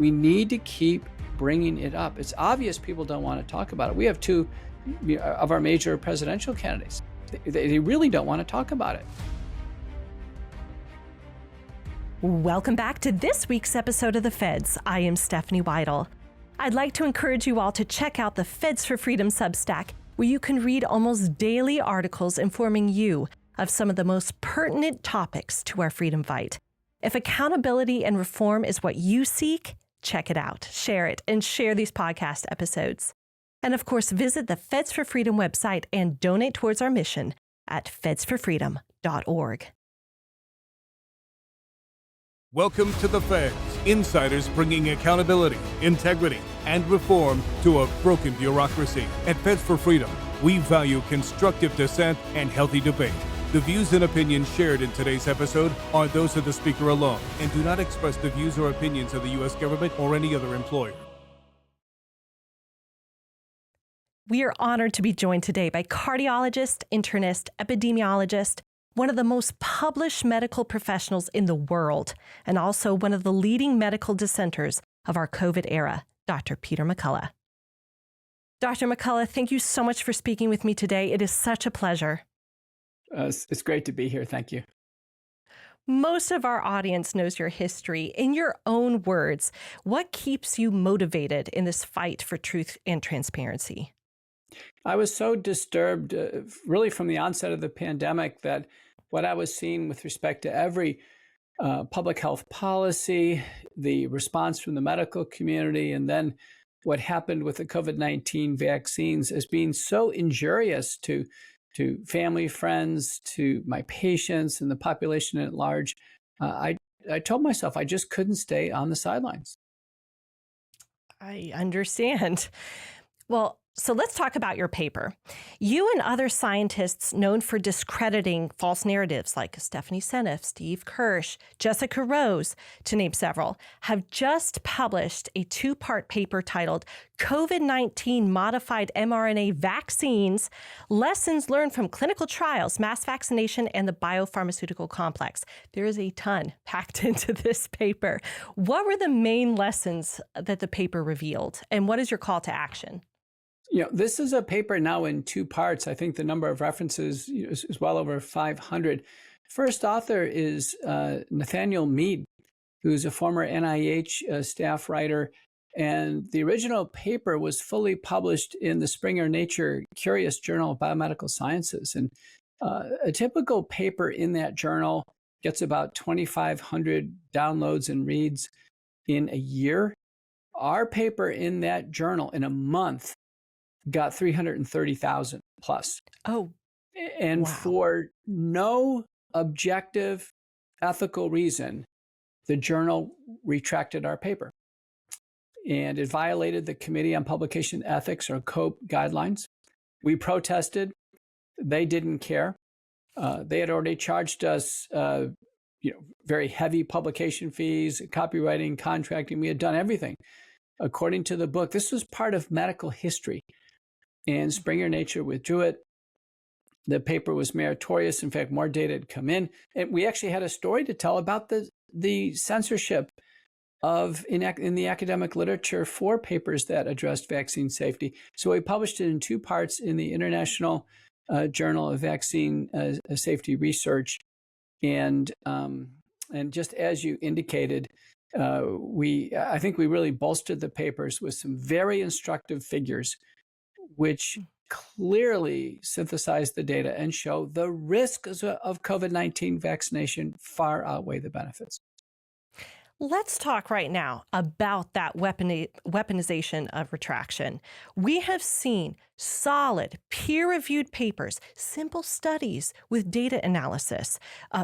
We need to keep bringing it up. It's obvious people don't want to talk about it. We have two of our major presidential candidates. They really don't want to talk about it. Welcome back to this week's episode of The Feds. I am Stephanie Weidle. I'd like to encourage you all to check out the Feds for Freedom Substack, where you can read almost daily articles informing you of some of the most pertinent topics to our freedom fight. If accountability and reform is what you seek, check it out, share it, and share these podcast episodes. And of course, visit the Feds for Freedom website and donate towards our mission at fedsforfreedom.org. Welcome to the Feds, insiders bringing accountability, integrity, and reform to a broken bureaucracy. At Feds for Freedom, we value constructive dissent and healthy debate. The views and opinions shared in today's episode are those of the speaker alone and do not express the views or opinions of the U.S. government or any other employer. We are honored to be joined today by cardiologist, internist, epidemiologist, one of the most published medical professionals in the world, and also one of the leading medical dissenters of our COVID era, Dr. Peter McCullough. Dr. McCullough, thank you so much for speaking with me today. It is such a pleasure. It's great to be here. Thank you. Most of our audience knows your history. In your own words, what keeps you motivated in this fight for truth and transparency? I was so disturbed, really from the onset of the pandemic, that what I was seeing with respect to every public health policy, the response from the medical community, and then what happened with the COVID-19 vaccines as being so injurious to family, friends, to my patients, and the population at large. I told myself I just couldn't stay on the sidelines. I understand. Well, so let's talk about your paper. You and other scientists known for discrediting false narratives like Stephanie Seneff, Steve Kirsch, Jessica Rose, to name several, have just published a two-part paper titled COVID-19 Modified mRNA Vaccines, Lessons Learned from Clinical Trials, Mass Vaccination, and the Biopharmaceutical Complex. There is a ton packed into this paper. What were the main lessons that the paper revealed, and what is your call to action? This is a paper now in two parts. I think the number of references is well over 500. First author is Nathaniel Mead, who's a former NIH staff writer. And the original paper was fully published in the Springer Nature Curious Journal of Biomedical Sciences. And a typical paper in that journal gets about 2,500 downloads and reads in a year. Our paper in that journal in a month got 330,000 plus. Oh, and wow. For no objective ethical reason, the journal retracted our paper. And it violated the Committee on Publication Ethics, or COPE, guidelines. We protested. They didn't care. They had already charged us very heavy publication fees, copywriting, contracting. We had done everything according to the book. This was part of medical history. And Springer Nature withdrew it. The paper was meritorious. In fact, more data had come in. And we actually had a story to tell about the censorship in the academic literature for papers that addressed vaccine safety. So we published it in two parts in the International Journal of Vaccine Safety Research. And just as you indicated, I think we really bolstered the papers with some very instructive figures, which clearly synthesize the data and show the risks of COVID-19 vaccination far outweigh the benefits. Let's talk right now about that weaponization of retraction. We have seen solid, peer-reviewed papers, simple studies with data analysis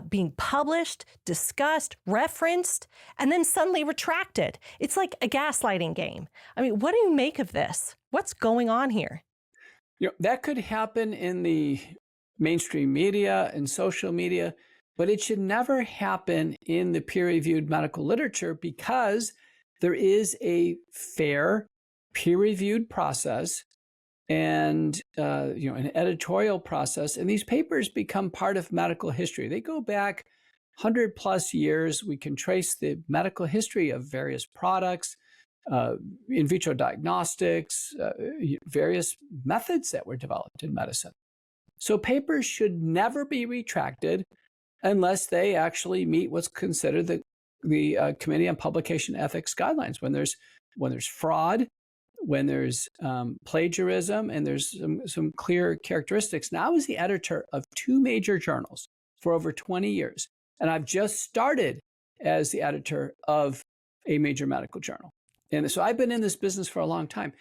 being published, discussed, referenced, and then suddenly retracted. It's like a gaslighting game. I mean, what do you make of this? What's going on here? That could happen in the mainstream media and social media, but it should never happen in the peer-reviewed medical literature, because there is a fair peer-reviewed process and an editorial process, and these papers become part of medical history. They go back 100+ years. We can trace the medical history of various products, in vitro diagnostics, various methods that were developed in medicine. So papers should never be retracted unless they actually meet what's considered the Committee on Publication Ethics guidelines. When there's fraud, when there's plagiarism, and there's some clear characteristics. Now, I was the editor of 2 major journals for over 20 years, and I've just started as the editor of a major medical journal. And so I've been in this business for a long time.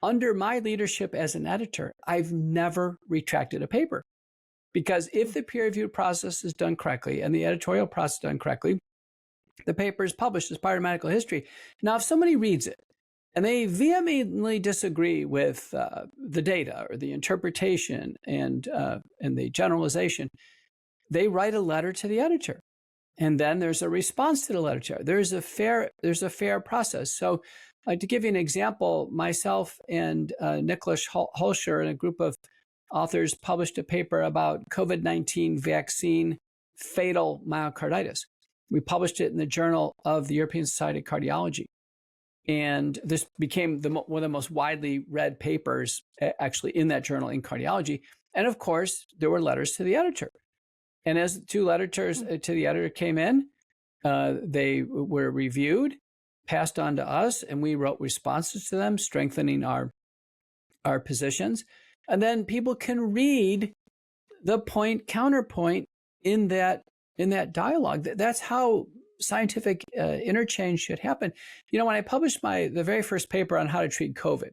Under my leadership as an editor, I've never retracted a paper, because if the peer review process is done correctly and the editorial process is done correctly, the paper is published as part of medical history. Now, if somebody reads it and they vehemently disagree with the data or the interpretation and the generalization, they write a letter to the editor, and then there's a response to the letter. There's a fair process. So, to give you an example, myself and Nicholas Holscher and a group of authors published a paper about COVID-19 vaccine fatal myocarditis. We published it in the Journal of the European Society of Cardiology. And this became one of the most widely read papers actually in that journal in cardiology. And of course, there were letters to the editor. And as 2 letters to the editor came in, they were reviewed, passed on to us, and we wrote responses to them, strengthening our positions. And then people can read the point counterpoint in that dialogue. That's how scientific interchange should happen. You know, when I published the very first paper on how to treat COVID,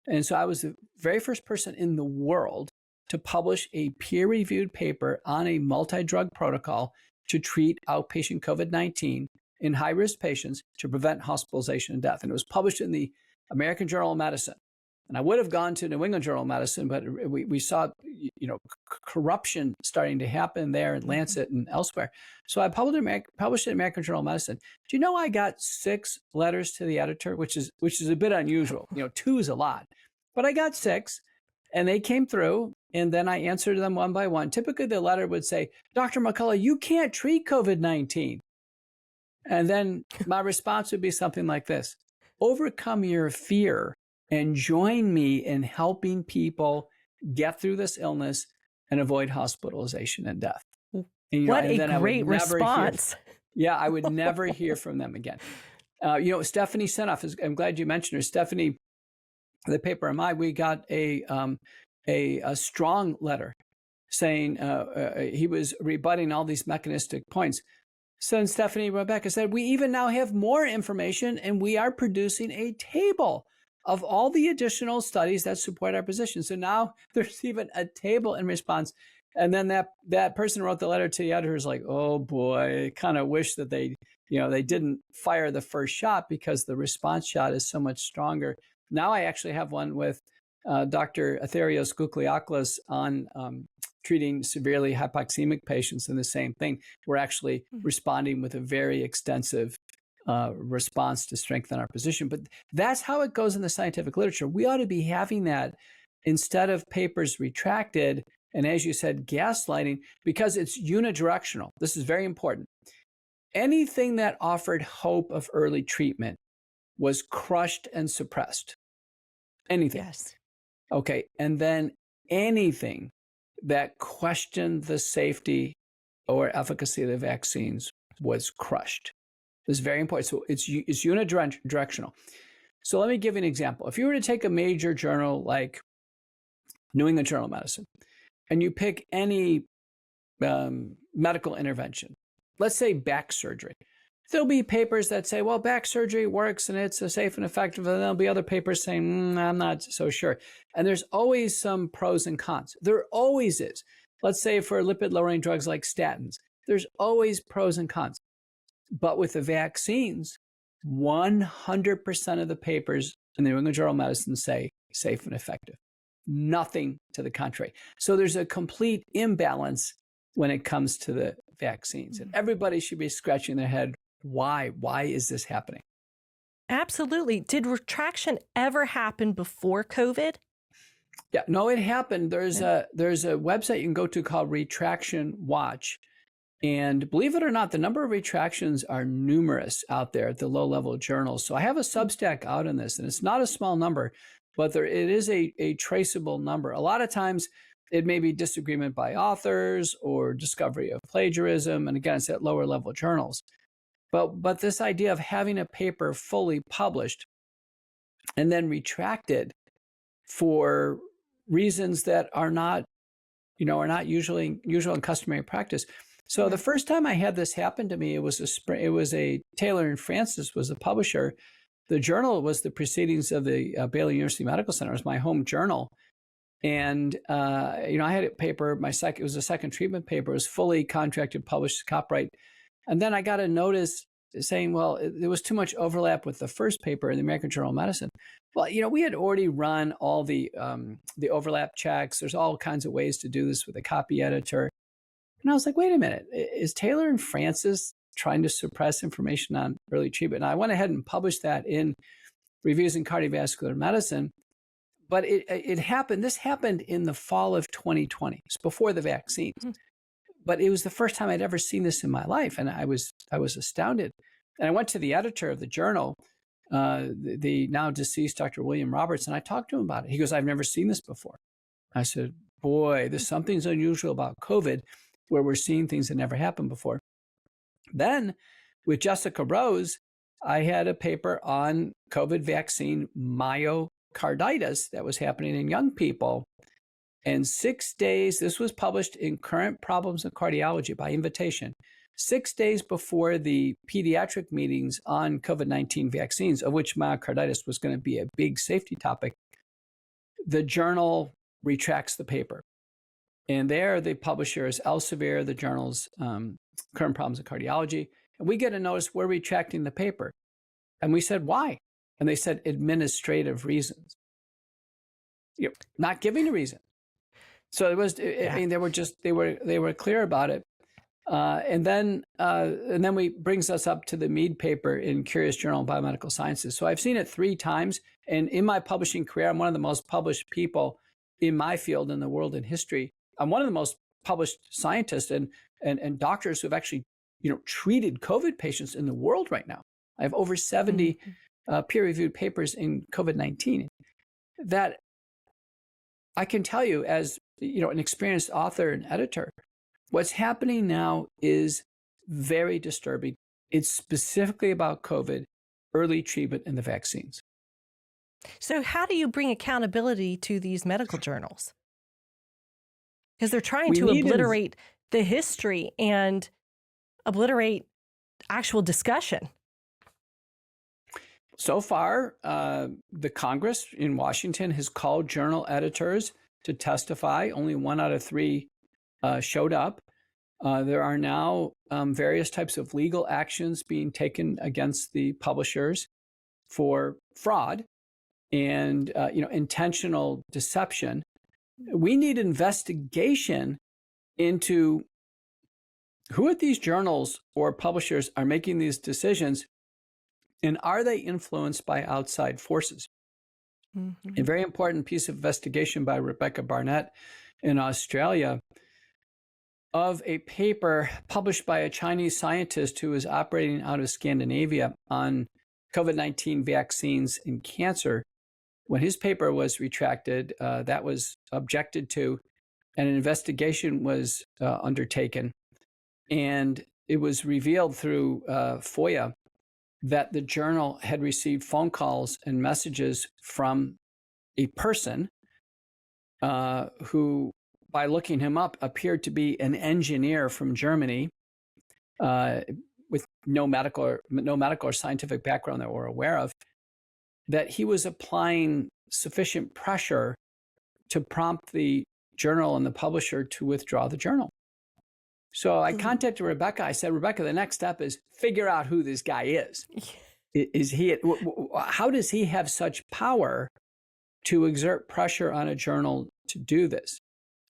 and so I was the very first person in the world to publish a peer-reviewed paper on a multi-drug protocol to treat outpatient COVID-19 in high-risk patients to prevent hospitalization and death. And it was published in the American Journal of Medicine. And I would have gone to New England Journal of Medicine, but we saw, corruption starting to happen there in Lancet and elsewhere. So I published it in American Journal of Medicine. Do you know I got 6 letters to the editor, which is a bit unusual. 2 is a lot, but I got 6, and they came through, and then I answered them one by one. Typically, the letter would say, "Dr. McCullough, you can't treat COVID-19." And then my response would be something like this: "Overcome your fear and join me in helping people get through this illness and avoid hospitalization and death." And, what a great response. I would never hear from them again. Stephanie Senoff, I'm glad you mentioned her. Stephanie, the paper on mine, we got a strong letter saying he was rebutting all these mechanistic points. So Stephanie wrote back and said, "We even now have more information, and we are producing a table of all the additional studies that support our position." So now there's even a table in response. And then that person wrote the letter to the editor is like, "Oh boy, kind of wish that they didn't fire the first shot, because the response shot is so much stronger." Now I actually have one with Dr. Atherios Kukliaklis on treating severely hypoxemic patients, and the same thing. We're actually responding with a very extensive response to strengthen our position. But that's how it goes in the scientific literature. We ought to be having that instead of papers retracted, and as you said, gaslighting, because it's unidirectional. This is very important. Anything that offered hope of early treatment was crushed and suppressed. Anything. Yes. Okay. And then anything that questioned the safety or efficacy of the vaccines was crushed. This is very important. So it's unidirectional. So let me give you an example. If you were to take a major journal like New England Journal of Medicine, and you pick any medical intervention, let's say back surgery, there'll be papers that say, well, back surgery works and it's safe and effective. And there'll be other papers saying, I'm not so sure. And there's always some pros and cons. There always is. Let's say for lipid-lowering drugs like statins, there's always pros and cons. But with the vaccines, 100% of the papers in the New England Journal of Medicine say safe and effective. Nothing to the contrary. So there's a complete imbalance when it comes to the vaccines. And everybody should be scratching their head. Why? Why is this happening? Absolutely. Did retraction ever happen before COVID? Yeah, no, it happened. There's a website you can go to called Retraction Watch. And believe it or not, the number of retractions are numerous out there at the low-level journals. So I have a Substack out on this, and it's not a small number, but it is a traceable number. A lot of times it may be disagreement by authors or discovery of plagiarism. And again, it's at lower-level journals. But this idea of having a paper fully published and then retracted for reasons that are not usual and customary practice. So the first time I had this happen to me, it was a Taylor and Francis was the publisher. The journal was the Proceedings of the Baylor University Medical Center. It was my home journal. And, I had a paper, it was a second treatment paper. It was fully contracted, published, copyright. And then I got a notice saying, well, there was too much overlap with the first paper in the American Journal of Medicine. Well, we had already run all the overlap checks. There's all kinds of ways to do this with a copy editor. And I was like, wait a minute, is Taylor and Francis trying to suppress information on early treatment? And I went ahead and published that in Reviews in Cardiovascular Medicine. But this happened in the fall of 2020. It's before the vaccines. Mm-hmm. But it was the first time I'd ever seen this in my life. And I was astounded. And I went to the editor of the journal, the now deceased Dr. William Roberts, and I talked to him about it. He goes, I've never seen this before. I said, boy, there's something's unusual about COVID, where we're seeing things that never happened before. Then with Jessica Rose, I had a paper on COVID vaccine myocarditis that was happening in young people. And 6 days, this was published in Current Problems in Cardiology by invitation, 6 days before the pediatric meetings on COVID-19 vaccines, of which myocarditis was going to be a big safety topic. The journal retracts the paper. And there, the publisher is Elsevier, the journal's Current Problems in Cardiology. And we get a notice, we're retracting the paper. And we said, why? And they said, administrative reasons. Not giving a reason. So it was, they were clear about it. And then we brings us up to the Mead paper in Curious Journal of Biomedical Sciences. So I've seen it 3 times. And in my publishing career, I'm one of the most published people in my field in the world in history. I'm one of the most published scientists and doctors who have actually, treated COVID patients in the world right now. I have over 70 peer-reviewed papers in COVID-19 that I can tell you as, an experienced author and editor, what's happening now is very disturbing. It's specifically about COVID, early treatment, and the vaccines. So how do you bring accountability to these medical journals? Because they're trying to obliterate the history and obliterate actual discussion. So far, the Congress in Washington has called journal editors to testify. Only 1 out of 3 showed up. There are now various types of legal actions being taken against the publishers for fraud and intentional deception. We need investigation into who at these journals or publishers are making these decisions, and are they influenced by outside forces? Mm-hmm. A very important piece of investigation by Rebecca Barnett in Australia of a paper published by a Chinese scientist who is operating out of Scandinavia on COVID-19 vaccines and cancer. When his paper was retracted, that was objected to, and an investigation was undertaken. And it was revealed through FOIA that the journal had received phone calls and messages from a person who, by looking him up, appeared to be an engineer from Germany with no medical or scientific background that we're aware of, that he was applying sufficient pressure to prompt the journal and the publisher to withdraw the journal. So I contacted Rebecca. I said, Rebecca, the next step is figure out who this guy is. How does he have such power to exert pressure on a journal to do this?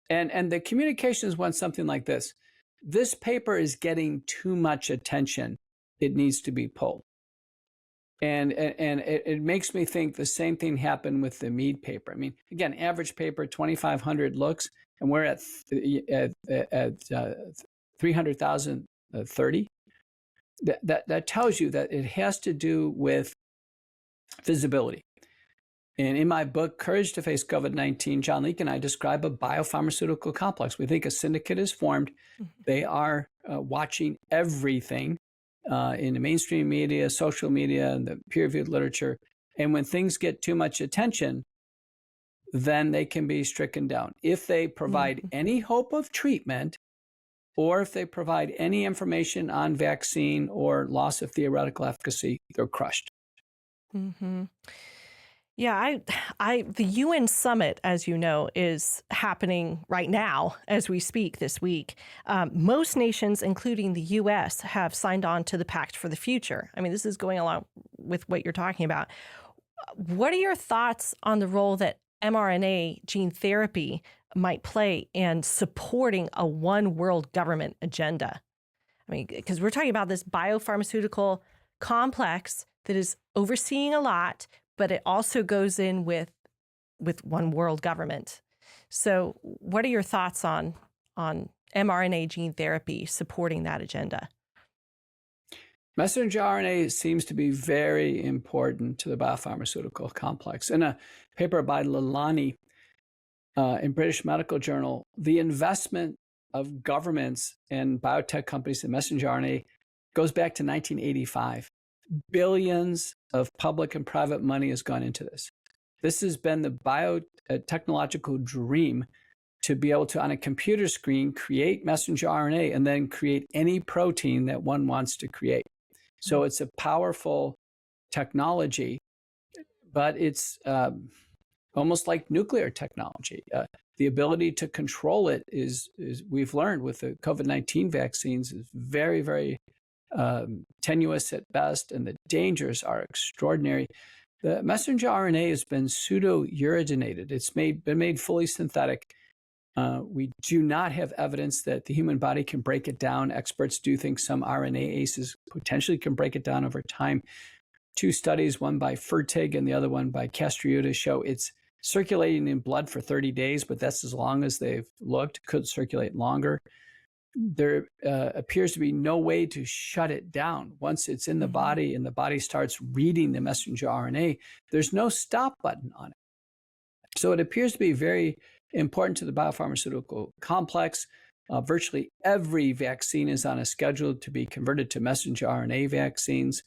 And the communications went something like this. This paper is getting too much attention. It needs to be pulled. And it makes me think the same thing happened with the Mead paper. I mean, again, average paper, 2,500 looks, and we're at 300,000, 30. That tells you that it has to do with visibility. And in my book, Courage to Face COVID-19, John Leake and I describe a biopharmaceutical complex. We think a syndicate is formed. They are watching everything in the mainstream media, social media, and the peer-reviewed literature. And when things get too much attention, then they can be stricken down. If they provide any hope of treatment, or if they provide any information on vaccine or loss of theoretical efficacy, they're crushed. Mm-hmm. Yeah, the UN summit, as you know, is happening right now as we speak this week. Most nations, including the U.S., have signed on to the Pact for the Future. I mean, this is going along with what you're talking about. What are your thoughts on the role that mRNA gene therapy might play in supporting a one world government agenda? I mean, because we're talking about this biopharmaceutical complex that is overseeing a lot, but it also goes in with one world government. So what are your thoughts on mRNA gene therapy supporting that agenda? Messenger RNA seems to be very important to the biopharmaceutical complex. In a paper by Lalani in British Medical Journal, the investment of governments and biotech companies in messenger RNA goes back to 1985. Billions of public and private money has gone into this. This has been the biotechnological dream, to be able to, on a computer screen, create messenger RNA and then create any protein that one wants to create. So it's a powerful technology, but it's almost like nuclear technology. The ability to control it is we've learned with the COVID-19 vaccines, is very, very tenuous at best, and the dangers are extraordinary. The messenger RNA has been pseudo-uridinated. It's been made fully synthetic. We do not have evidence that the human body can break it down. Experts do think some RNA aces potentially can break it down over time. 2 studies, one by Fertig and the other one by Castriota, show it's circulating in blood for 30 days, but that's as long as they've looked. Could circulate longer. There appears to be no way to shut it down. Once it's in the body and the body starts reading the messenger RNA, there's no stop button on it. So it appears to be very important to the biopharmaceutical complex. Virtually every vaccine is on a schedule to be converted to messenger RNA vaccines.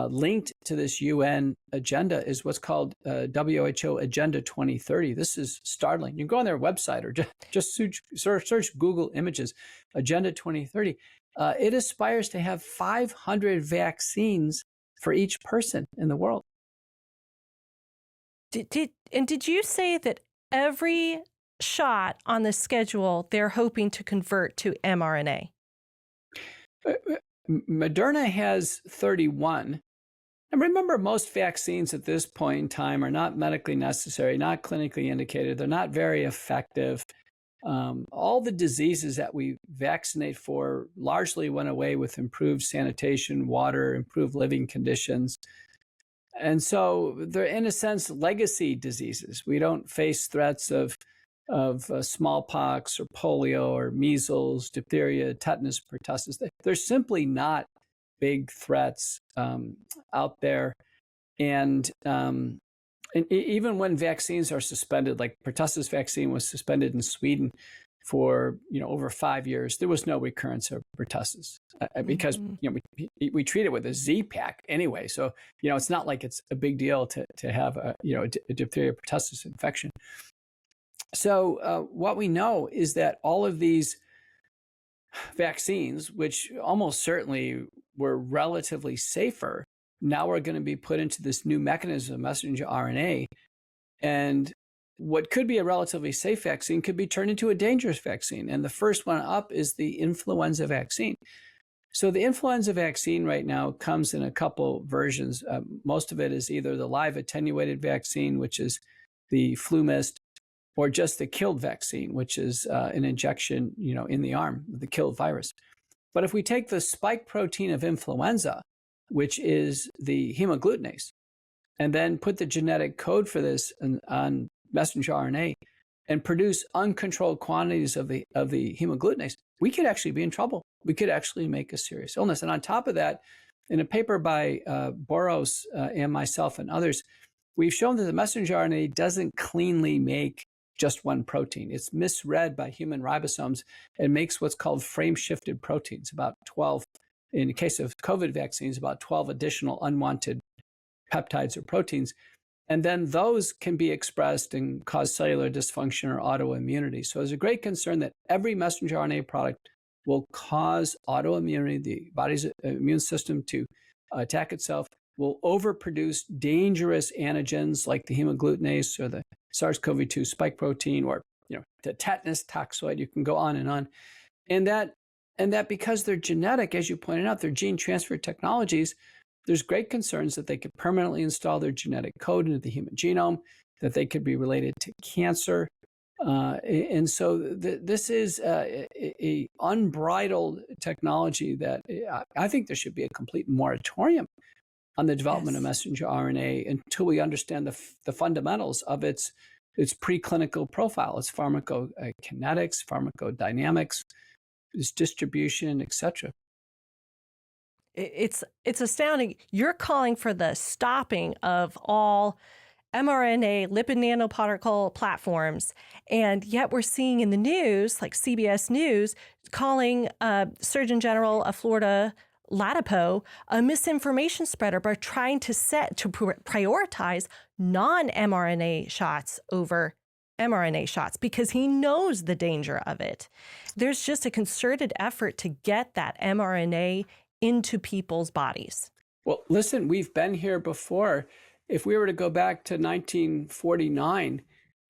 Linked to this UN agenda is what's called WHO Agenda 2030. This is startling. You can go on their website or just search Google Images, Agenda 2030. It aspires to have 500 vaccines for each person in the world. Did you say that every shot on the schedule they're hoping to convert to mRNA? Moderna has 31. And remember, most vaccines at this point in time are not medically necessary, not clinically indicated. They're not very effective. All the diseases that we vaccinate for largely went away with improved sanitation, water, improved living conditions. And so they're, in a sense, legacy diseases. We don't face threats of smallpox or polio or measles, diphtheria, tetanus, pertussis. They're simply not big threats out there. And even when vaccines are suspended, like pertussis vaccine was suspended in Sweden for over 5 years, there was no recurrence of pertussis because we treat it with a Z-Pack anyway. So it's not like it's a big deal to have a diphtheria pertussis infection. So what we know is that all of these vaccines, which almost certainly were relatively safer, now are going to be put into this new mechanism of messenger RNA. And what could be a relatively safe vaccine could be turned into a dangerous vaccine. And the first one up is the influenza vaccine. So the influenza vaccine right now comes in a couple versions. Most of it is either the live attenuated vaccine, which is the flu mist, or just the killed vaccine, which is an injection, in the arm, the killed virus. But if we take the spike protein of influenza, which is the hemagglutinates, and then put the genetic code for this on messenger RNA and produce uncontrolled quantities of the hemagglutinates, we could actually be in trouble. We could actually make a serious illness. And on top of that, in a paper by Boros and myself and others, we've shown that the messenger RNA doesn't cleanly make just one protein. It's misread by human ribosomes and makes what's called frame-shifted proteins, about 12, in the case of COVID vaccines, about 12 additional unwanted peptides or proteins. And then those can be expressed and cause cellular dysfunction or autoimmunity. So there's a great concern that every messenger RNA product will cause autoimmunity, the body's immune system to attack itself, will overproduce dangerous antigens like the hemagglutinates or the SARS-CoV-2 spike protein, or the tetanus toxoid. You can go on. And that because they're genetic, as you pointed out, they're gene transfer technologies, there's great concerns that they could permanently install their genetic code into the human genome, that they could be related to cancer. And so this is a unbridled technology that I think there should be a complete moratorium on the development of messenger RNA until we understand the fundamentals of its preclinical profile, its pharmacokinetics, pharmacodynamics, its distribution, etc. It's astounding. You're calling for the stopping of all mRNA lipid nanoparticle platforms, and yet we're seeing in the news, like CBS News, calling Surgeon General of Florida Latipo a misinformation spreader by trying to prioritize non-mRNA shots over mRNA shots because he knows the danger of it. There's just a concerted effort to get that mRNA into people's bodies. Well, listen, we've been here before. If we were to go back to 1949,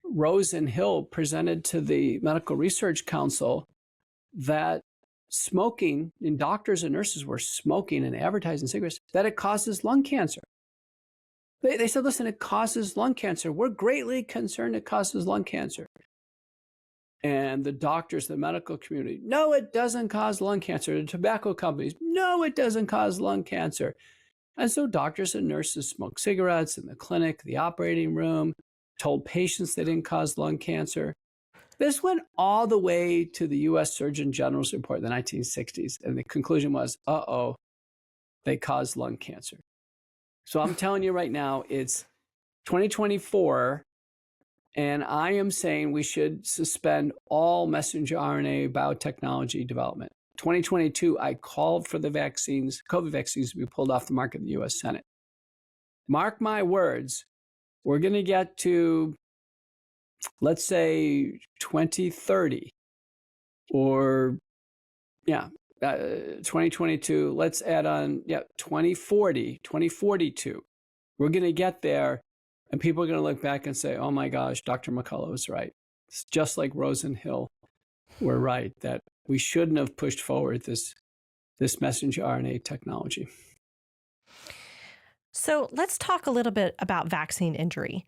Rose and Hill presented to the Medical Research Council that smoking, and doctors and nurses were smoking and advertising cigarettes, that it causes lung cancer. They said, listen, it causes lung cancer. We're greatly concerned it causes lung cancer. And the doctors, the medical community, no, it doesn't cause lung cancer. The tobacco companies, no, it doesn't cause lung cancer. And so doctors and nurses smoked cigarettes in the clinic, the operating room, told patients they didn't cause lung cancer. This went all the way to the U.S. Surgeon General's report in the 1960s. And the conclusion was, they caused lung cancer. So I'm telling you right now, it's 2024. And I am saying we should suspend all messenger RNA biotechnology development. 2022, I called for the vaccines, COVID vaccines, to be pulled off the market in the U.S. Senate. Mark my words, we're going to get to, let's say, 2030 or, 2022. Let's add on, 2040, 2042. We're going to get there. And people are going to look back and say, oh my gosh, Dr. McCullough was right. It's just like Rose and Hill were right, that we shouldn't have pushed forward this messenger RNA technology. So let's talk a little bit about vaccine injury.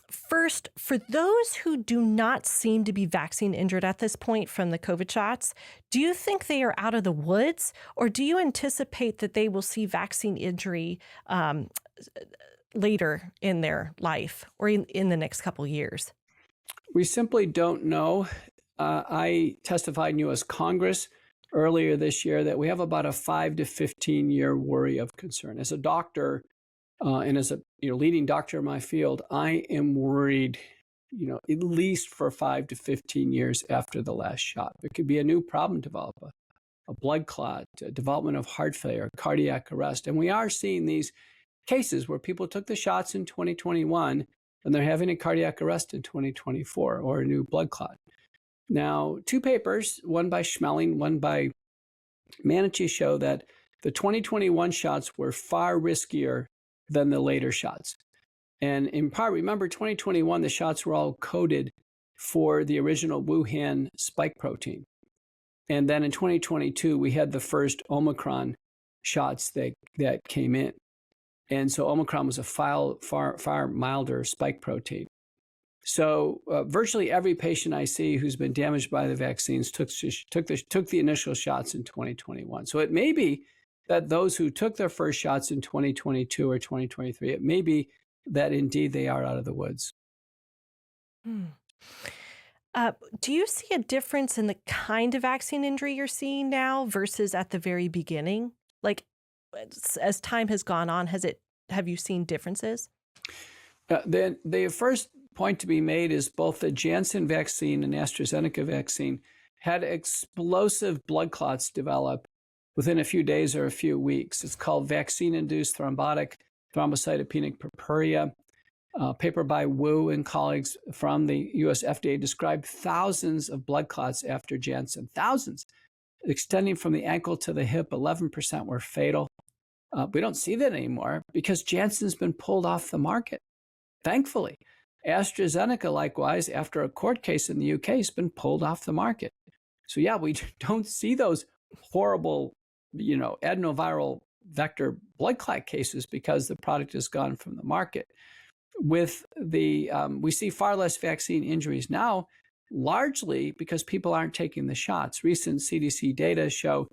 First, for those who do not seem to be vaccine injured at this point from the COVID shots, do you think they are out of the woods, or do you anticipate that they will see vaccine injury later in their life or in the next couple of years? We simply don't know. I testified in U.S. Congress earlier this year that we have about a 5 to 15 year worry of concern. As a doctor and as a leading doctor in my field, I am worried, at least for 5 to 15 years after the last shot. There could be a new problem develop, a blood clot, a development of heart failure, cardiac arrest. And we are seeing these cases where people took the shots in 2021 and they're having a cardiac arrest in 2024 or a new blood clot. Now, 2 papers, one by Schmeling, one by Manichi, show that the 2021 shots were far riskier than the later shots. And in part, remember, 2021, the shots were all coded for the original Wuhan spike protein. And then in 2022, we had the first Omicron shots that came in. And so Omicron was a far milder spike protein. So virtually every patient I see who's been damaged by the vaccines took the initial shots in 2021. So it may be that those who took their first shots in 2022 or 2023, it may be that indeed they are out of the woods. Do you see a difference in the kind of vaccine injury you're seeing now versus at the very beginning? Like, as time has gone on, have you seen differences? The first point to be made is both the Janssen vaccine and AstraZeneca vaccine had explosive blood clots develop within a few days or a few weeks. It's called vaccine-induced thrombotic thrombocytopenic purpura. A paper by Wu and colleagues from the US FDA described thousands of blood clots after Janssen, thousands, extending from the ankle to the hip. 11% were fatal. We don't see that anymore because Janssen's been pulled off the market, thankfully. AstraZeneca, likewise, after a court case in the UK, has been pulled off the market. So yeah, we don't see those horrible, adenoviral vector blood clot cases because the product is gone from the market. With we see far less vaccine injuries now, largely because people aren't taking the shots. Recent CDC data show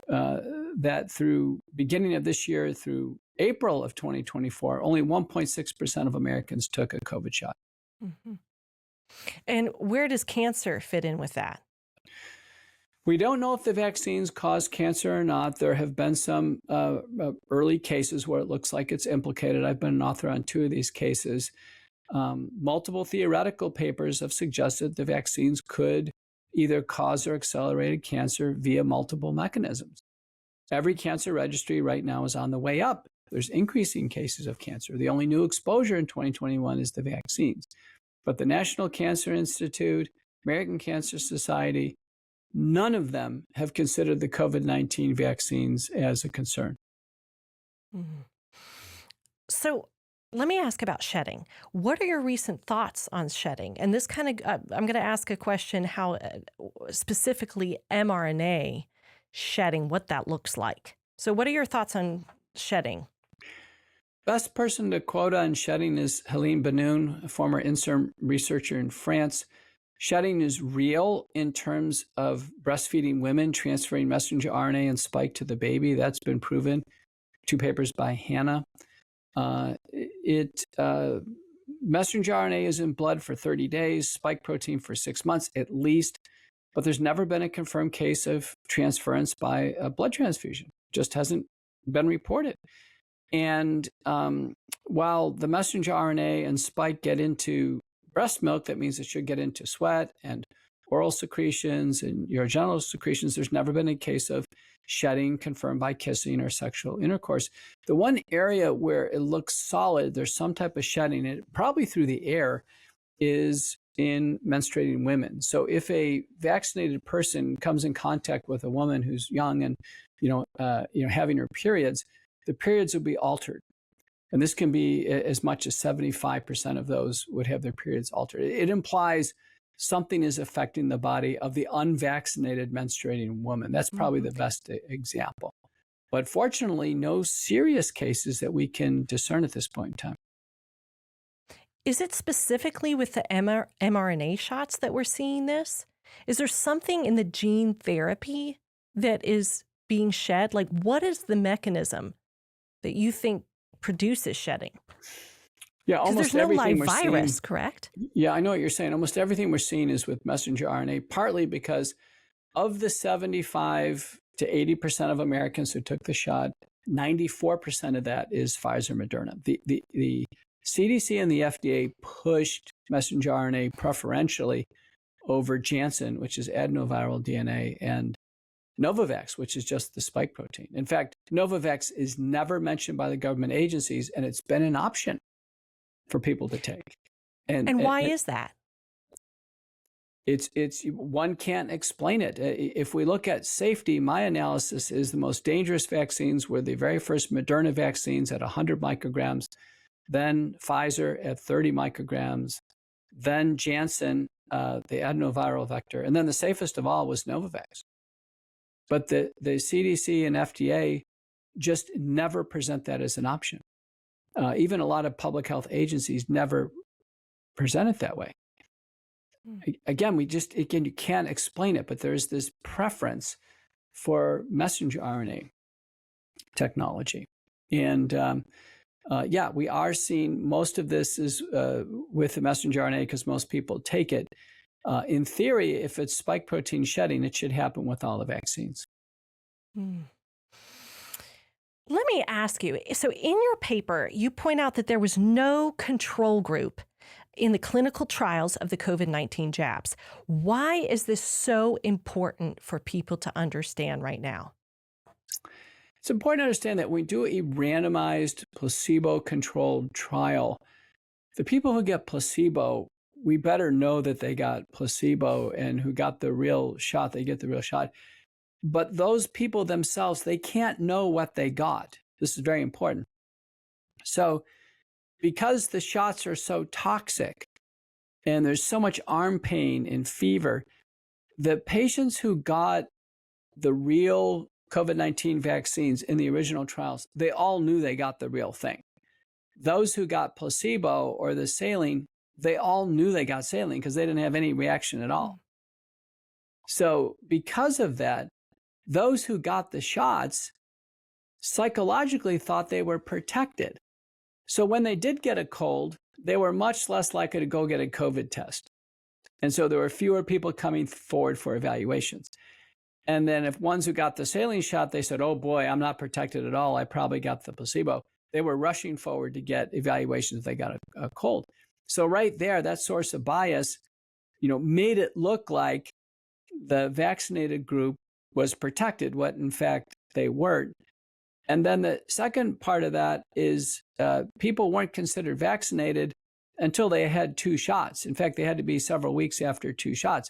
that through beginning of this year through April of 2024, only 1.6% of Americans took a COVID shot. Mm-hmm. And where does cancer fit in with that? We don't know if the vaccines cause cancer or not. There have been some early cases where it looks like it's implicated. I've been an author on 2 of these cases. Multiple theoretical papers have suggested the vaccines could either cause or accelerated cancer via multiple mechanisms. Every cancer registry right now is on the way up. There's increasing cases of cancer. The only new exposure in 2021 is the vaccines. But the National Cancer Institute, American Cancer Society, none of them have considered the COVID-19 vaccines as a concern. Mm-hmm. So let me ask about shedding. What are your recent thoughts on shedding? And this kind of, I'm going to ask a question how specifically mRNA shedding, what that looks like. So what are your thoughts on shedding? Best person to quote on shedding is Helene Benoun, a former INSERM researcher in France. Shedding is real in terms of breastfeeding women transferring messenger RNA and spike to the baby. That's been proven. 2 papers by Hannah. Messenger RNA is in blood for 30 days, spike protein for 6 months at least, but there's never been a confirmed case of transference by a blood transfusion. Just hasn't been reported. And while the messenger RNA and spike get into breast milk, that means it should get into sweat and oral secretions and urogenital secretions. There's never been a case of shedding confirmed by kissing or sexual intercourse. The one area where it looks solid, there's some type of shedding, it probably through the air, is in menstruating women. So if a vaccinated person comes in contact with a woman who's young and having her periods, the periods will be altered. And this can be as much as 75% of those would have their periods altered. It implies something is affecting the body of the unvaccinated menstruating woman. That's probably the best example. But fortunately, no serious cases that we can discern at this point in time. Is it specifically with the mRNA shots that we're seeing this? Is there something in the gene therapy that is being shed? Like, what is the mechanism that you think produces shedding? Yeah, almost there's everything no live we're virus, seeing, correct? Yeah, I know what you're saying. Almost everything we're seeing is with messenger RNA, partly because of the 75 to 80% of Americans who took the shot, 94% of that is Pfizer Moderna. The CDC and the FDA pushed messenger RNA preferentially over Janssen, which is adenoviral DNA, and Novavax, which is just the spike protein. In fact, Novavax is never mentioned by the government agencies, and it's been an option for people to take. And why is that? It's one can't explain it. If we look at safety, my analysis is the most dangerous vaccines were the very first Moderna vaccines at 100 micrograms, then Pfizer at 30 micrograms, then Janssen, the adenoviral vector, and then the safest of all was Novavax. But the CDC and FDA just never present that as an option. Even a lot of public health agencies never present it that way. Again, you can't explain it, but there's this preference for messenger RNA technology. And we are seeing most of this is with the messenger RNA because most people take it. In theory, if it's spike protein shedding, it should happen with all the vaccines. Hmm. Let me ask you, so in your paper, you point out that there was no control group in the clinical trials of the COVID-19 jabs. Why is this so important for people to understand right now? It's important to understand that when we do a randomized placebo-controlled trial, the people who get placebo, we better know that they got placebo, and who got the real shot, they get the real shot. But those people themselves, they can't know what they got. This is very important. So because the shots are so toxic and there's so much arm pain and fever, the patients who got the real COVID-19 vaccines in the original trials, they all knew they got the real thing. Those who got placebo or the saline, they all knew they got saline because they didn't have any reaction at all. So because of that, those who got the shots psychologically thought they were protected. So when they did get a cold, they were much less likely to go get a COVID test. And so there were fewer people coming forward for evaluations. And then if ones who got the saline shot, they said, oh boy, I'm not protected at all. I probably got the placebo. They were rushing forward to get evaluations if they got a cold. So right there, that source of bias, made it look like the vaccinated group was protected, what in fact they weren't. And then the second part of that is people weren't considered vaccinated until they had 2 shots. In fact, they had to be several weeks after 2 shots.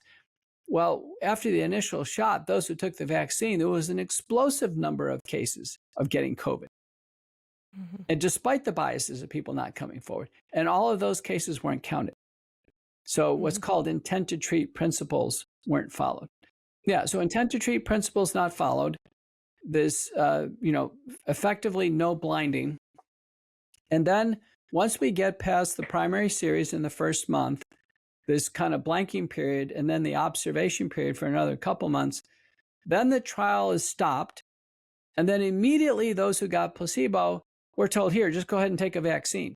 Well, after the initial shot, those who took the vaccine, there was an explosive number of cases of getting COVID. Mm-hmm. And despite the biases of people not coming forward, and all of those cases weren't counted. So what's called intent to treat principles weren't followed. Yeah, so intent to treat principles not followed. This, effectively no blinding. And then once we get past the primary series in the first month, this kind of blanking period, and then the observation period for another couple months, then the trial is stopped. And then immediately those who got placebo were told, here, just go ahead and take a vaccine.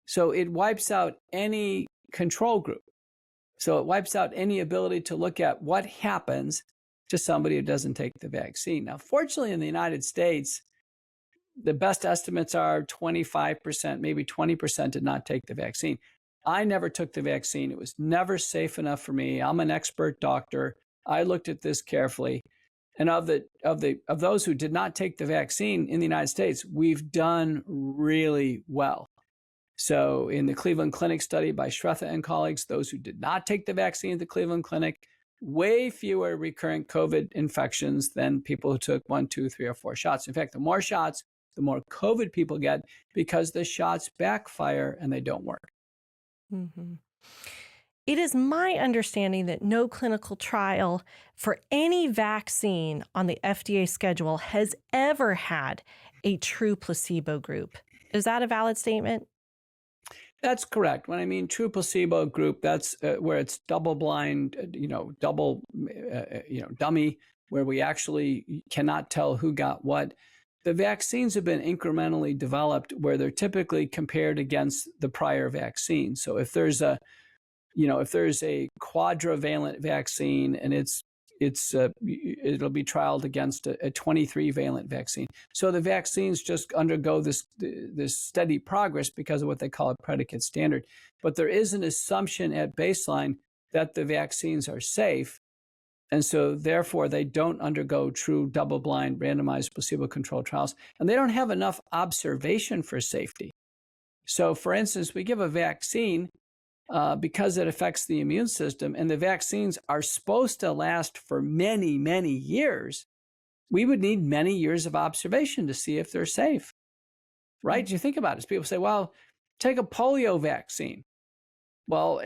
So it wipes out any control group. So it wipes out any ability to look at what happens to somebody who doesn't take the vaccine. Now, fortunately, in the United States, the best estimates are 25%, maybe 20% did not take the vaccine. I never took the vaccine. It was never safe enough for me. I'm an expert doctor. I looked at this carefully. And of those who did not take the vaccine in the United States, we've done really well. So in the Cleveland Clinic study by Shretha and colleagues, those who did not take the vaccine at the Cleveland Clinic, way fewer recurrent COVID infections than people who took 1, 2, 3, or 4 shots. In fact, the more shots, the more COVID people get because the shots backfire and they don't work. Mm-hmm. It is my understanding that no clinical trial for any vaccine on the FDA schedule has ever had a true placebo group. Is that a valid statement? That's correct. When I mean true placebo group, that's where it's double blind, dummy, where we actually cannot tell who got what. The vaccines have been incrementally developed where they're typically compared against the prior vaccine. So if there's a quadrivalent vaccine and it'll be trialed against a 23-valent vaccine. So the vaccines just undergo this steady progress because of what they call a predicate standard. But there is an assumption at baseline that the vaccines are safe. And so therefore they don't undergo true double-blind randomized placebo-controlled trials. And they don't have enough observation for safety. So for instance, we give a vaccine because it affects the immune system, and the vaccines are supposed to last for many, many years, we would need many years of observation to see if they're safe, right? You think about it. People say, well, take a polio vaccine. Well,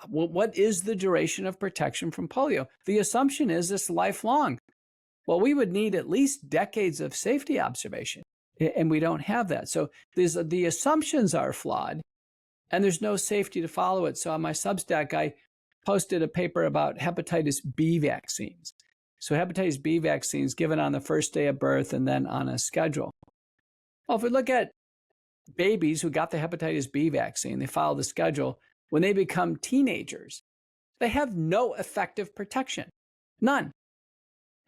what is the duration of protection from polio? The assumption is it's lifelong. Well, we would need at least decades of safety observation, and we don't have that. So the assumptions are flawed. And there's no safety to follow it. So on my Substack, I posted a paper about hepatitis B vaccines. So hepatitis B vaccines given on the first day of birth and then on a schedule. Well, if we look at babies who got the hepatitis B vaccine, they follow the schedule. When they become teenagers, They have no effective protection, none.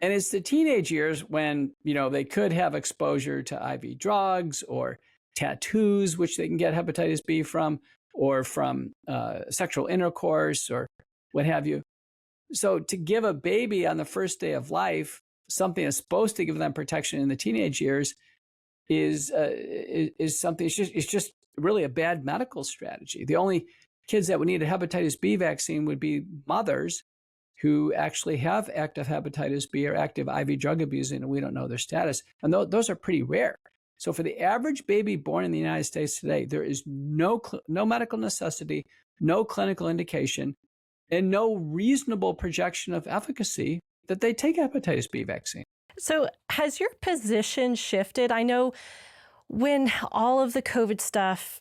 And it's the teenage years when, they could have exposure to IV drugs or tattoos, which they can get hepatitis B from, or from sexual intercourse or what have you. So to give a baby on the first day of life something that's supposed to give them protection in the teenage years is something. It's just really a bad medical strategy. The only kids that would need a hepatitis B vaccine would be mothers who actually have active hepatitis B or active IV drug abusing, and we don't know their status. And those are pretty rare. So for the average baby born in the United States today, there is no medical necessity, no clinical indication, and no reasonable projection of efficacy that they take hepatitis B vaccine. So has your position shifted? I know when all of the COVID stuff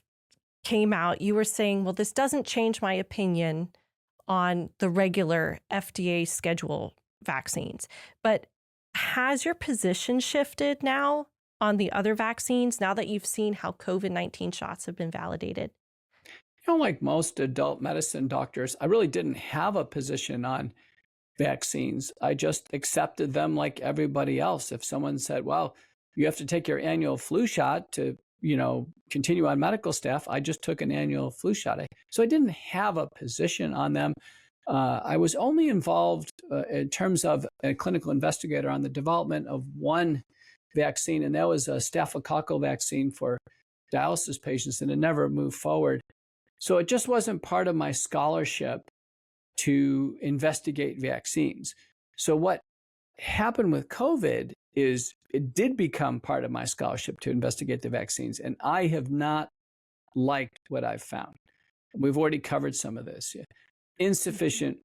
came out, you were saying, well, this doesn't change my opinion on the regular FDA schedule vaccines. But has your position shifted now on the other vaccines now that you've seen how COVID-19 shots have been validated? Like most adult medicine doctors, I really didn't have a position on vaccines. I just accepted them like everybody else. If someone said, well, you have to take your annual flu shot to, continue on medical staff, I just took an annual flu shot. So I didn't have a position on them. I was only involved in terms of a clinical investigator on the development of one vaccine, and that was a staphylococcal vaccine for dialysis patients, and it never moved forward. So it just wasn't part of my scholarship to investigate vaccines. So what happened with COVID is it did become part of my scholarship to investigate the vaccines, and I have not liked what I've found. We've already covered some of this. Insufficient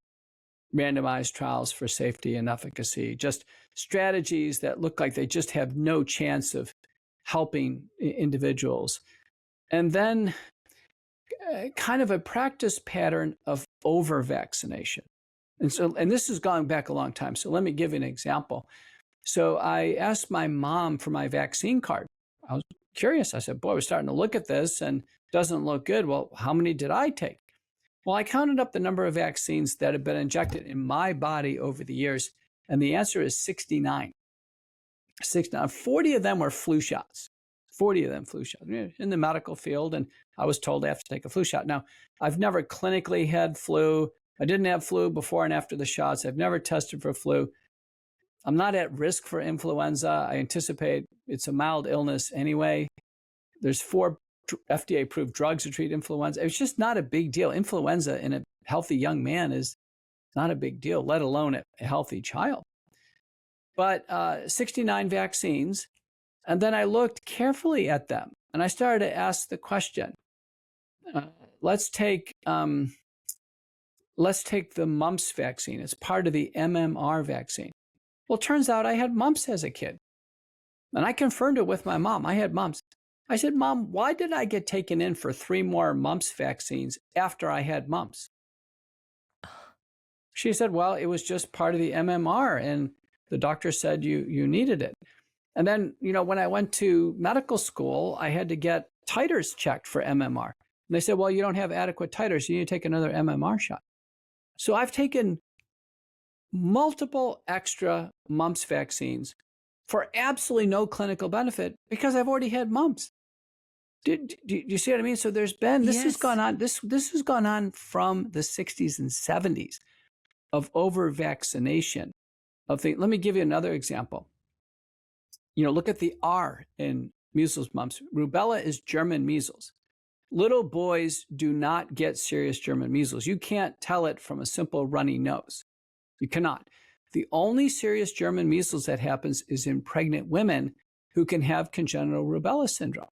randomized trials for safety and efficacy, just strategies that look like they just have no chance of helping individuals. And then kind of a practice pattern of over-vaccination. And this has gone back a long time. So let me give you an example. So I asked my mom for my vaccine card. I was curious. I said, boy, we're starting to look at this and it doesn't look good. Well, how many did I take? Well, I counted up the number of vaccines that have been injected in my body over the years, and the answer is 69. 69. 40 of them were flu shots. 40 of them flu shots in the medical field, and I was told I have to take a flu shot. Now, I've never clinically had flu. I didn't have flu before and after the shots. I've never tested for flu. I'm not at risk for influenza. I anticipate it's a mild illness anyway. There's 4 FDA-approved drugs to treat influenza. It's just not a big deal. Influenza in a healthy young man is not a big deal, let alone a healthy child. But 69 vaccines. And then I looked carefully at them and I started to ask the question, let's take the mumps vaccine. It's part of the MMR vaccine. Well, it turns out I had mumps as a kid. And I confirmed it with my mom. I had mumps. I said, Mom, why did I get taken in for 3 more mumps vaccines after I had mumps? She said, well, it was just part of the MMR and the doctor said you needed it. And then, when I went to medical school, I had to get titers checked for MMR. And they said, well, you don't have adequate titers. You need to take another MMR shot. So I've taken multiple extra mumps vaccines for absolutely no clinical benefit because I've already had mumps. Do you see what I mean? So there's been, this has gone on, this has gone on from the 60s and 70s of over-vaccination of things. Let me give you another example. Look at the R in measles, mumps. Rubella is German measles. Little boys do not get serious German measles. You can't tell it from a simple runny nose. You cannot. The only serious German measles that happens is in pregnant women who can have congenital rubella syndrome.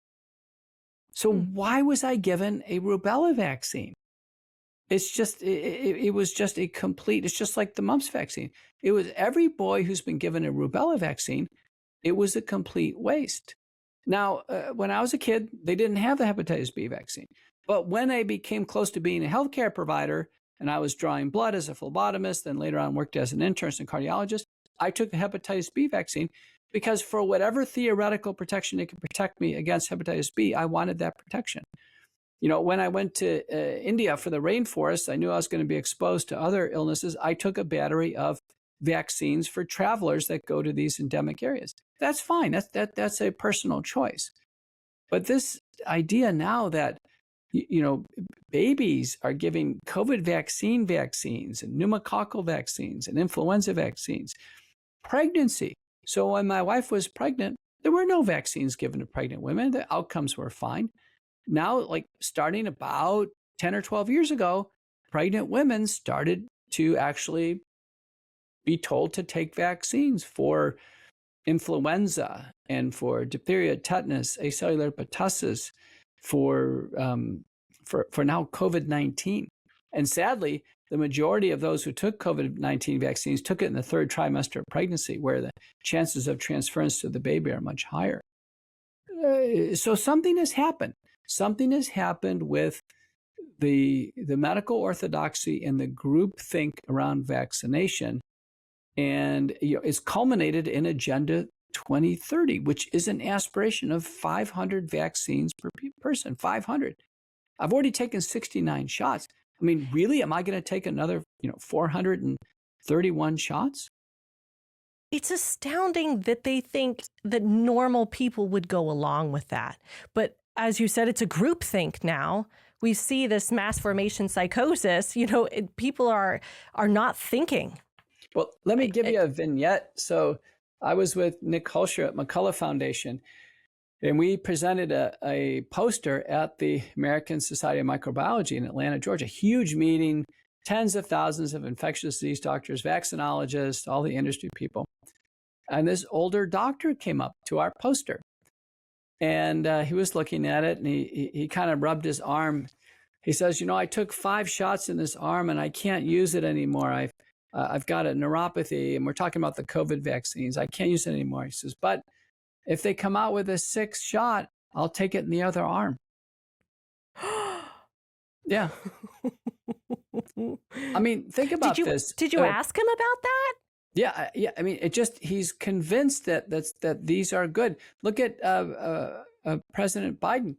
So why was I given a rubella vaccine? It's just, it was just a complete, it's just like the mumps vaccine. It was every boy who's been given a rubella vaccine, it was a complete waste. Now, when I was a kid, they didn't have the hepatitis B vaccine. But when I became close to being a healthcare provider and I was drawing blood as a phlebotomist, then later on worked as an internist and cardiologist, I took the hepatitis B vaccine because for whatever theoretical protection it could protect me against hepatitis B, I wanted that protection. When I went to India for the rainforest, I knew I was going to be exposed to other illnesses. I took a battery of vaccines for travelers that go to these endemic areas. That's fine. That's a personal choice. But this idea now that babies are giving COVID vaccines and pneumococcal vaccines and influenza vaccines, pregnancy. So when my wife was pregnant, there were no vaccines given to pregnant women. The outcomes were fine. Now, like starting about 10 or 12 years ago, pregnant women started to actually be told to take vaccines for influenza and for diphtheria, tetanus, acellular pertussis, for now COVID-19. And sadly, the majority of those who took COVID-19 vaccines took it in the third trimester of pregnancy, where the chances of transference to the baby are much higher. So something has happened. Something has happened with the medical orthodoxy and the groupthink around vaccination. And it's culminated in Agenda 2030, which is an aspiration of 500 vaccines per person, 500. I've already taken 69 shots. I mean, really, am I going to take another, 431 shots? It's astounding that they think that normal people would go along with that. But as you said, it's a groupthink now. We see this mass formation psychosis. People are not thinking. Well, let me give you a vignette. So I was with Nick Hulsher at McCullough Foundation, and we presented a poster at the American Society of Microbiology in Atlanta, Georgia. Huge meeting, tens of thousands of infectious disease doctors, vaccinologists, all the industry people. And this older doctor came up to our poster, and he was looking at it, and he kind of rubbed his arm. He says, I took 5 shots in this arm, and I can't use it anymore. I've got a neuropathy, and we're talking about the COVID vaccines. I can't use it anymore. He says, but if they come out with a 6th shot, I'll take it in the other arm. Yeah. I mean, think about this. Did you ask him about that? Yeah. I mean, he's convinced that these are good. Look at President Biden.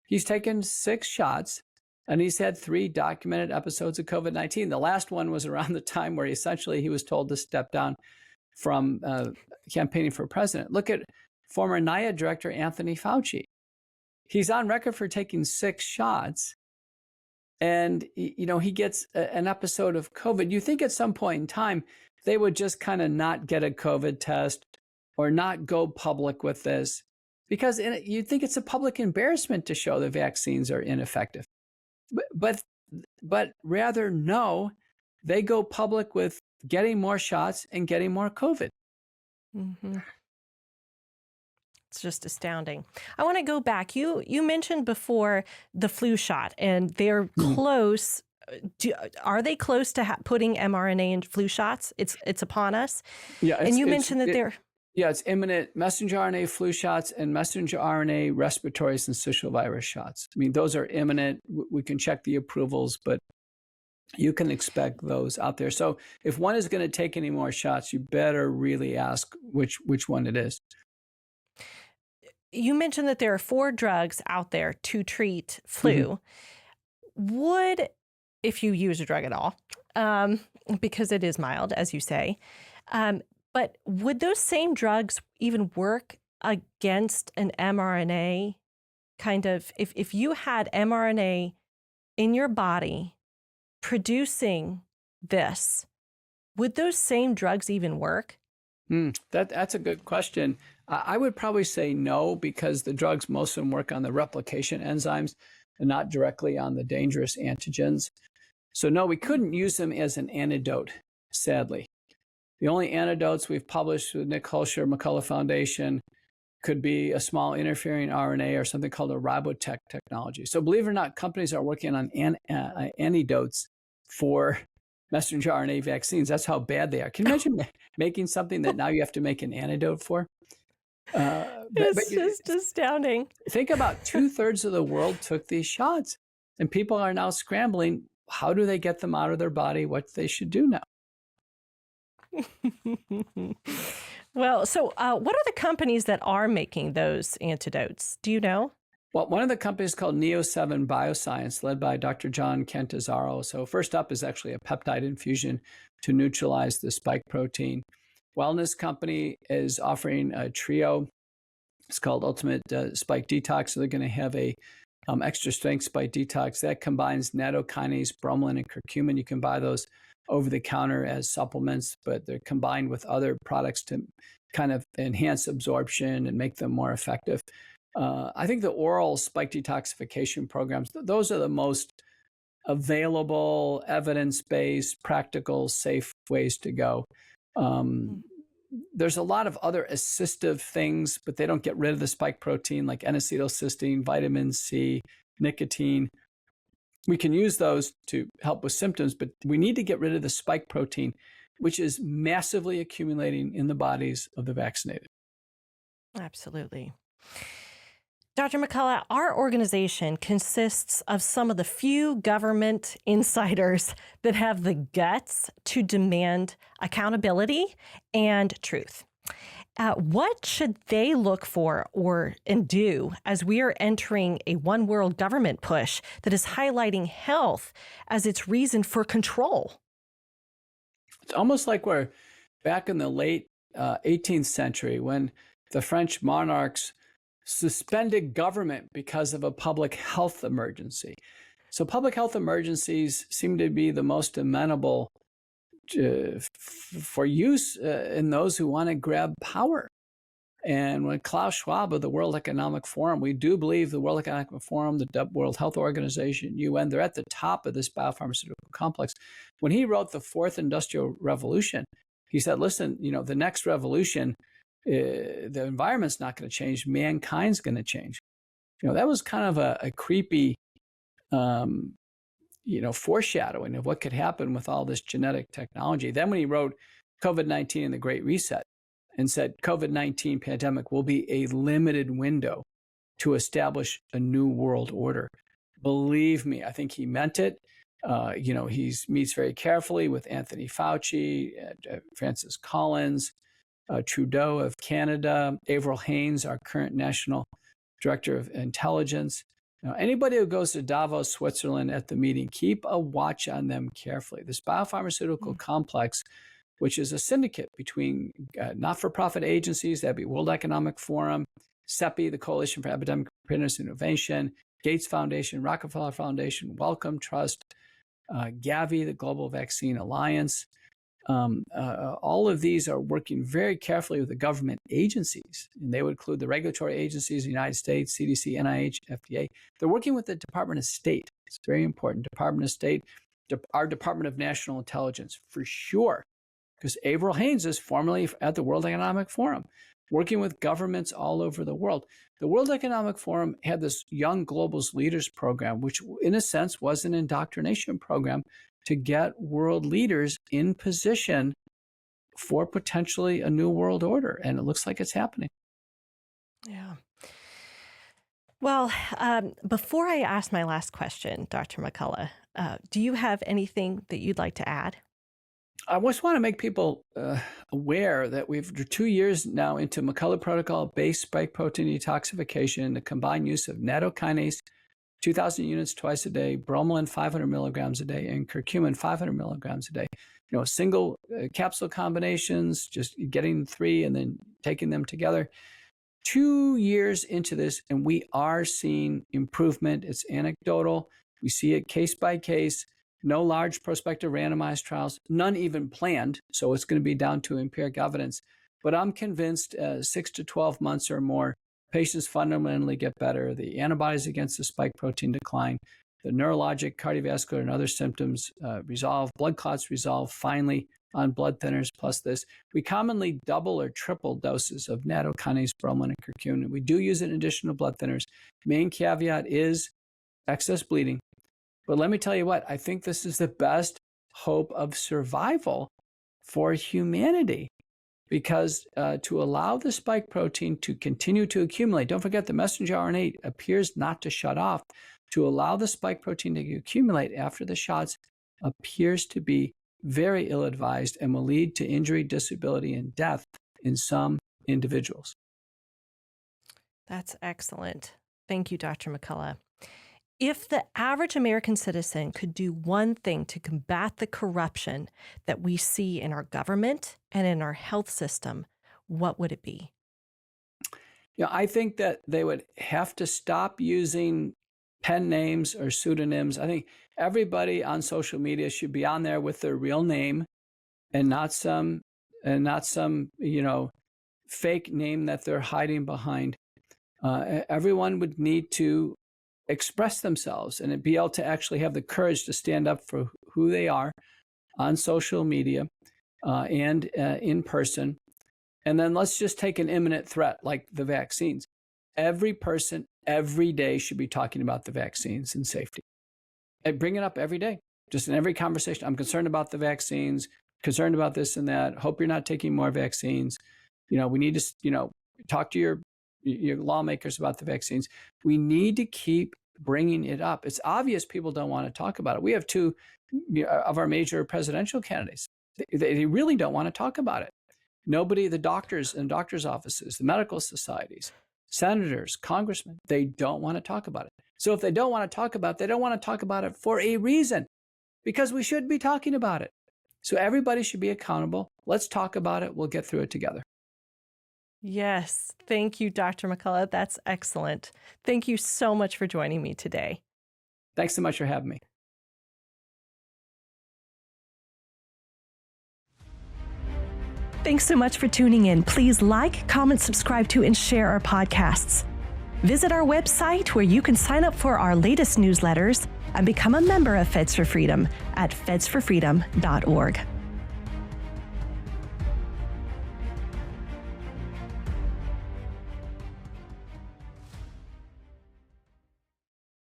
He's taken 6 shots. And he's had 3 documented episodes of COVID-19. The last one was around the time where essentially he was told to step down from campaigning for president. Look at former NIAID director Anthony Fauci. He's on record for taking 6 shots. And, he gets an episode of COVID. You think at some point in time, they would just kind of not get a COVID test or not go public with this, because you think it's a public embarrassment to show the vaccines are ineffective. But rather, no, they go public with getting more shots and getting more COVID. Mm-hmm. It's just astounding. I want to go back. You mentioned before the flu shot, and they're close. Are they close to putting mRNA in flu shots? It's upon us. Yeah, and you mentioned that they're. Yeah, it's imminent. Messenger RNA flu shots and messenger RNA respiratory syncytial virus shots. I mean, those are imminent. We can check the approvals, but you can expect those out there. So if one is going to take any more shots, you better really ask which one it is. You mentioned that there are 4 drugs out there to treat flu. Mm-hmm. If you use a drug at all, because it is mild, as you say, but would those same drugs even work against an mRNA kind of, if you had mRNA in your body producing this, would those same drugs even work? That's a good question. I would probably say no, because the drugs, most of them work on the replication enzymes and not directly on the dangerous antigens. So no, we couldn't use them as an antidote, sadly. The only antidotes we've published with Nick Hulsher, McCullough Foundation, could be a small interfering RNA or something called a ribotech technology. So believe it or not, companies are working on antidotes for messenger RNA vaccines. That's how bad they are. Can you imagine making something that now you have to make an antidote for? It's just astounding. Think about 2/3 of the world took these shots, and people are now scrambling. How do they get them out of their body? What they should do now? Well, so what are the companies that are making those antidotes? Do you know? Well, one of the companies called Neo7 Bioscience, led by Dr. John Cantazzaro. So first up is actually a peptide infusion to neutralize the spike protein. Wellness company is offering a trio. It's called Ultimate Spike Detox. So they're going to have a extra strength spike detox that combines nattokinase, bromelain, and curcumin. You can buy those over the counter as supplements, but they're combined with other products to kind of enhance absorption and make them more effective. I think the oral spike detoxification programs, those are the most available, evidence-based, practical, safe ways to go. There's a lot of other assistive things, but they don't get rid of the spike protein like N-acetylcysteine, vitamin C, nicotine. We can use those to help with symptoms, but we need to get rid of the spike protein, which is massively accumulating in the bodies of the vaccinated. Absolutely. Dr. McCullough, our organization consists of some of the few government insiders that have the guts to demand accountability and truth. What should they look for and do as we are entering a one world government push that is highlighting health as its reason for control? It's almost like we're back in the late 18th century when the French monarchs suspended government because of a public health emergency. So public health emergencies seem to be the most amenable for use in those who want to grab power. And when Klaus Schwab of the World Economic Forum, we do believe the World Economic Forum, the World Health Organization, UN, they're at the top of this biopharmaceutical complex. When he wrote The Fourth Industrial Revolution, he said, listen, the next revolution, the environment's not going to change, mankind's going to change. That was kind of a creepy, foreshadowing of what could happen with all this genetic technology. Then when he wrote COVID-19 and the Great Reset and said COVID-19 pandemic will be a limited window to establish a new world order. Believe me, I think he meant it. He meets very carefully with Anthony Fauci, Francis Collins, Trudeau of Canada, Avril Haines, our current National Director of Intelligence. Anybody who goes to Davos, Switzerland at the meeting, keep a watch on them carefully. This biopharmaceutical complex, which is a syndicate between not-for-profit agencies, that'd be World Economic Forum, CEPI, the Coalition for Epidemic Preparedness and Innovation, Gates Foundation, Rockefeller Foundation, Wellcome Trust, Gavi, the Global Vaccine Alliance. All of these are working very carefully with the government agencies, and they would include the regulatory agencies, the United States, CDC, NIH, FDA. They're working with the Department of State. It's very important. Department of State, our Department of National Intelligence, for sure, because Avril Haines is formerly at the World Economic Forum, working with governments all over the world. The World Economic Forum had this Young Globals Leaders program, which in a sense was an indoctrination program to get world leaders in position for potentially a new world order. And it looks like it's happening. Yeah. Well, before I ask my last question, Dr. McCullough, do you have anything that you'd like to add? I just want to make people aware that we've 2 years now into McCullough protocol-based spike protein detoxification, the combined use of nattokinase, 2,000 units twice a day, bromelain 500 milligrams a day, and curcumin 500 milligrams a day. Single capsule combinations, just getting 3 and then taking them together. 2 years into this, and we are seeing improvement. It's anecdotal. We see it case by case. No large prospective randomized trials, none even planned. So it's going to be down to empiric evidence. But I'm convinced 6 to 12 months or more, patients fundamentally get better. The antibodies against the spike protein decline. The neurologic, cardiovascular, and other symptoms resolve. Blood clots resolve finally on blood thinners plus this. We commonly double or triple doses of nattokinase, bromelain, and curcumin. We do use it in addition to blood thinners. Main caveat is excess bleeding. But let me tell you what, I think this is the best hope of survival for humanity, because to allow the spike protein to continue to accumulate, don't forget the messenger RNA appears not to shut off. To allow the spike protein to accumulate after the shots appears to be very ill-advised and will lead to injury, disability, and death in some individuals. That's excellent. Thank you, Dr. McCullough. If the average American citizen could do one thing to combat the corruption that we see in our government and in our health system, what would it be? I think that they would have to stop using pen names or pseudonyms. I think everybody on social media should be on there with their real name and not some fake name that they're hiding behind. Everyone would need to express themselves and be able to actually have the courage to stand up for who they are on social media and in person. And then let's just take an imminent threat like the vaccines. Every person every day should be talking about the vaccines and safety. And bring it up every day, just in every conversation. I'm concerned about the vaccines, concerned about this and that. Hope you're not taking more vaccines. We need to, talk to your lawmakers about the vaccines. We need to keep bringing it up. It's obvious people don't want to talk about it. We have two of our major presidential candidates. They really don't want to talk about it. Nobody, the doctors and doctors' offices, the medical societies, senators, congressmen, they don't want to talk about it. So if they don't want to talk about it, they don't want to talk about it for a reason, because we should be talking about it. So everybody should be accountable. Let's talk about it. We'll get through it together. Yes. Thank you, Dr. McCullough. That's excellent. Thank you so much for joining me today. Thanks so much for having me. Thanks so much for tuning in. Please like, comment, subscribe to, and share our podcasts. Visit our website where you can sign up for our latest newsletters and become a member of Feds for Freedom at fedsforfreedom.org.